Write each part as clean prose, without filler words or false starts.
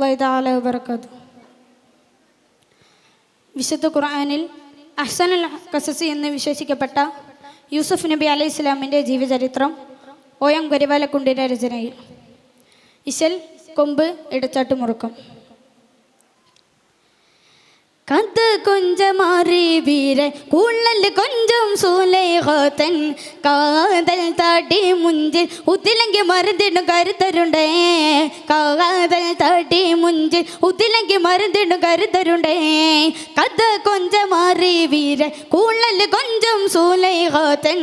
വബറകാതുഹു. വിശുദ്ധ ഖുർആനിൽ അഹ്സനുൽ ഖസസ് എന്ന് വിശേഷിക്കപ്പെട്ട യൂസുഫ് നബി അലൈഹി ഇസ്ലാമിൻ്റെ ജീവചരിത്രം OM ഗരിവാലക്കുണ്ടിൻ്റെ രചനയിൽ. ഇശൽ കൊമ്പ് ഇടച്ചാട്ട് മുറുക്കം. കഥ കൊഞ്ചമാറി വീര കുള്ളൽ കൊഞ്ചം സൂലേഹോത്തൻ കാതൽ താട്ടി മുഞ്ചിൽ ഉത്തിലെങ്കിൽ മരുന്നിടും കരുത്തരുണ്ടേ. കാതൽ താട്ടി മുഞ്ചിൽ ഉത്തിലെങ്കിൽ മരുന്നിടും കരുത്തരുണ്ടേ. കഥ കൊഞ്ചമാറി വീര കുള്ളൽ കൊഞ്ചം സൂലേഹോത്തൻ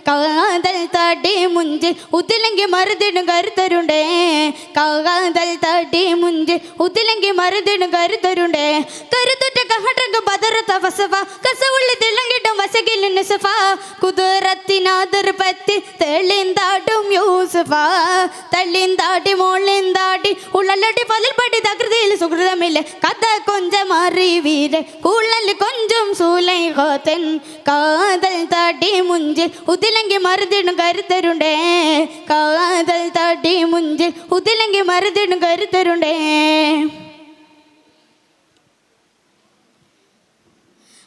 കാതൽ താട്ടി മുഞ്ചിൽ ഉത്തിലെങ്കിൽ മരുന്നിടും കരുത്തരുണ്ടേ. കാതൽ താട്ടി മുഞ്ചിൽ ഉത്തിലെങ്കിൽ മരുന്നിടും കരുത്തരുണ്ടേ. കരുത്തുറ്റ ഹട്ടക്ക് ബദറത്ത വസഫ കസവുള്ളി തിളങ്ങിട്ടും വസകിലും നിസഫ കുതിരത്തിനാതിർ പറ്റി തെളിന്താട്ടും യൂസുഫ തള്ളിന്താട്ടി മോളിന്താട്ടി ഉള്ളടി പതിൽപടി തകൃതിയിൽ സുഹൃതമില്ല. കഥ കൊഞ്ചമാറി വീര കുള്ളൽ കൊഞ്ചും സൂലൈഹോത്തൻ കാതൽ താട്ടി മുഞ്ചിൽ ഉതിലെങ്കിൽ മരുതിടും കരുത്തരുണ്ടേ. കാതൽ താട്ടി മുഞ്ചിൽ ഉതിലെങ്കിൽ മരുതിടും കരുത്തരുണ്ടേ.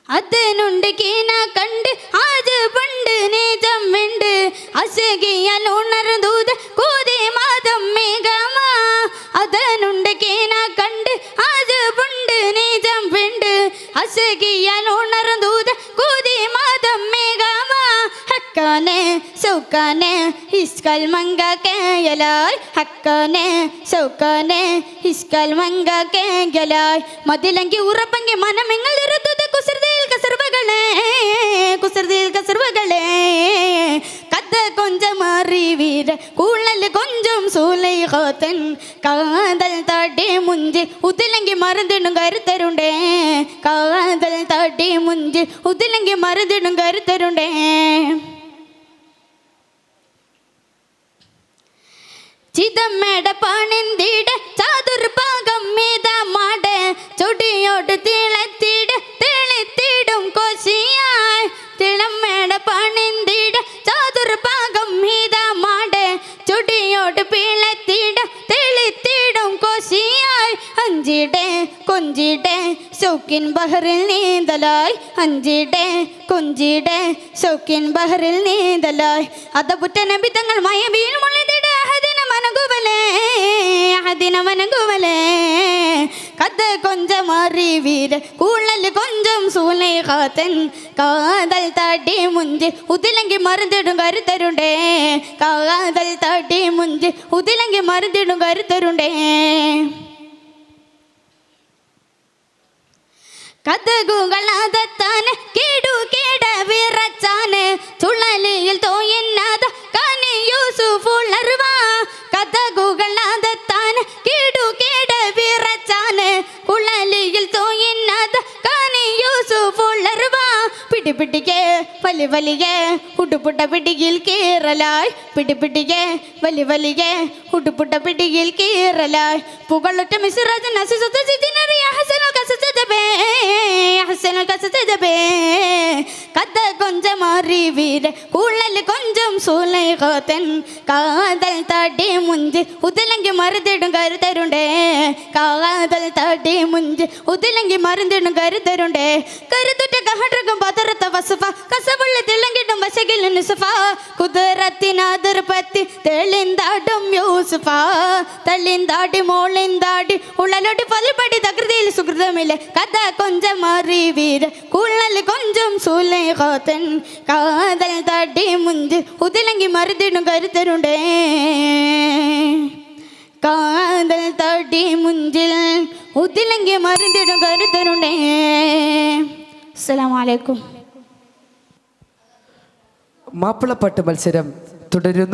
അതിനുണ്ട് കീന കണ്ട് ആജ് പണ്ട് നീജം വിണ്ട് അസകിയാൽ ഉണർന്നൂത് കൂതി മാതം മേഘമാ. അതിനുണ്ട് കീന കണ്ട് ആജ് പണ്ട് നീജം വിണ്ട് അസകിയാൽ ഉണർന്നൂത് കൂതി മാതം മേഘമാ. ഹക്കാനെ സൗക്കാനെ ഹിസ്കൽ മങ്ക കേയലായ് ഹക്കാനെ സൗക്കാനെ ഹിസ്കൽ മങ്ക കേയലായ് മതിലെങ്കി ഉറപ്പങ്കി മനമെങ്ങൾ ഇരുത്തത് കുസൃതിയിൽ കസർവകളെ. കഥ കൊഞ്ചമാറി വീര കുള്ളൽ കൊഞ്ചും സൂലൈഹോത്തൻ കാതൽ താട്ടി മുഞ്ചി ഉതിലെങ്കി മരുന്നിടും കരുത്തരുണ്ടേ. കാതൽ താട്ടി മുഞ്ചി ഉതിലെങ്കി മരുന്നിടും കരുത്തരുണ്ടേ. ചിതമ്മേട പണിന്തിട ചാതുർ പാകം മീത മാട ചൊടിയോട് തിളത്തിട തെളിത്തിടും കോശിയായി. തിളമ്മേട പണിന്തിട ചാതുർ പാകം മീത മാട ചൊടിയോട് പിളത്തിട തെളിത്തിടും കോശിയായി. അഞ്ചിടെ കൊഞ്ചിടെ ശൗക്കിൻ ബഹറിൽ നീന്തലായി. അഞ്ചിടെ കൊഞ്ചിടെ ശൗക്കിൻ ബഹറിൽ നീന്തലായി. അതപുറ്റ നബി തങ്ങൾ മയബീൽ മുളതിട മനകുവലേ. കഥ കൊഞ്ചമാറി വീര കുള്ളൽ കൊഞ്ചം സൂലൈഹോത്തൻ കാതൽ താട്ടി മുഞ്ചി ഉതിലെങ്കി മരുന്നിടും കരുത്തരുണ്ടേ. കാതൽ താട്ടി മുഞ്ചി ഉതിലെങ്കി മരുന്നിടും കരുത്തരുണ്ടേ. കഥകുകളാതത്താന് കേടു കേട വിറച്ചാന് ചുഴലിയിൽ തോയന്നാത കനി യൂസുഫ് ഉളർവാ. കഥകുകളാതത്താന് കേടു കേട വിറച്ചാന് കുഴലിയിൽ തോയന്നാത കനി യൂസുഫ് ഉളർവാ. പിടിപിടിക്കെ വലി വലിയെ ഉടുപുട്ട പിടിയിൽ കീറലായി. പിടിപിടിക്കെ വലി വലിയെ ഉടുപുട്ട പിടിയിൽ കീറലായി. പുകളുറ്റ മിസ്റാജൻ കഥ കൊഞ്ചമാറി വീര കുള്ളൽ കൊഞ്ചം സൂലൈഹോത്തൻ കാതൽ താട്ടി മുഞ്ചി ഉതിലെങ്കി മരുന്നിടും കരുത്തരുണ്ടേ. കാതൽ താട്ടി മുഞ്ചി ഉതിലെങ്കി മരുന്നിടും കരുത്തരുണ്ടേ. കരുത്തുറ്റ കഹട്ടക്കും ബദറത്ത വസഫ കസവുള്ളി തിളങ്ങിട്ടും വശകിലും നിസഫ കുതിരത്തിനാതിർ പറ്റി തെളിന്താട്ടും യൂസുഫ തള്ളിന്താട്ടി മോളിന്താട്ടി ഉള്ളലോടി പൽപടി തകൃതിയിൽ സുഹൃതമില്ല. കഥ കൊഞ്ചമാറി വീര കുള്ളൽ കൊഞ്ചും സൂലൈഹോത്തൻ കാതൽ താട്ടി മുഞ്ചി ഉതിലെങ്കി മരുന്നിടും കരുത്തരുണ്ടേ. കാതൽ താട്ടി മുഞ്ചിൽ ഉതിലെങ്കി മരുന്നിടും കരുത്തരുണ്ടേ. അസ്സലാമു അലൈക്കും. മാപ്പിളപ്പാട്ട് മത്സരം തുടരുന്നു.